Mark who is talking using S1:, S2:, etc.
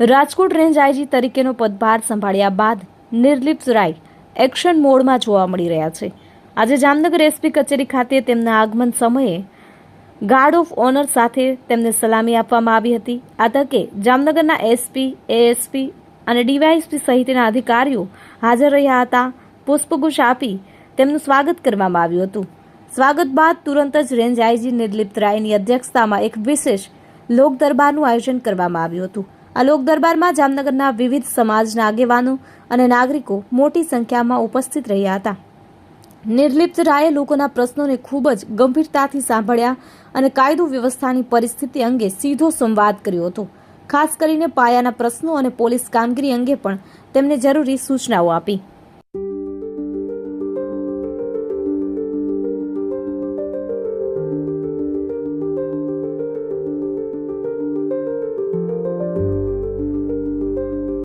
S1: Rajkot range IG તરીકેનો પદભાર સંભાળ્યા બાદ નિર્લિપ્ત રાય એક્શન મોડમાં જોવા મળી રહ્યા છે. આજે જામનગર એસપી કચેરી ખાતે તેમના આગમન સમયે ગાર્ડ ઓફ ઓનર સાથે તેમને સલામી આપવામાં આવી હતી. આ તકે જામનગરના એસપી, એએસપી અને ડીવાયએસપી સહિતના અધિકારીઓ હાજર રહ્યા હતા. પુષ્પગુચ્છ આપી તેમનું સ્વાગત કરવામાં આવ્યું હતું. સ્વાગત બાદ તુરંત જ રેન્જ આઈજી નિર્લિપ્ત રાયની અધ્યક્ષતામાં એક વિશેષ લોક દરબારનું આયોજન કરવામાં આવ્યું હતું. આ લોક દરબારમાં જામનગરના વિવિધ સમાજના આગેવાનો અને નાગરિકો મોટી સંખ્યામાં ઉપસ્થિત રહ્યા હતા. નિર્લિપ્ત રાયે લોકોના પ્રશ્નોને ખૂબ જ ગંભીરતાથી સાંભળ્યા અને કાયદો વ્યવસ્થાની પરિસ્થિતિ અંગે સીધો સંવાદ કર્યો હતો. ખાસ કરીને પાયાના પ્રશ્નો અને પોલીસ કામગીરી અંગે પણ તેમને જરૂરી સૂચનાઓ આપી.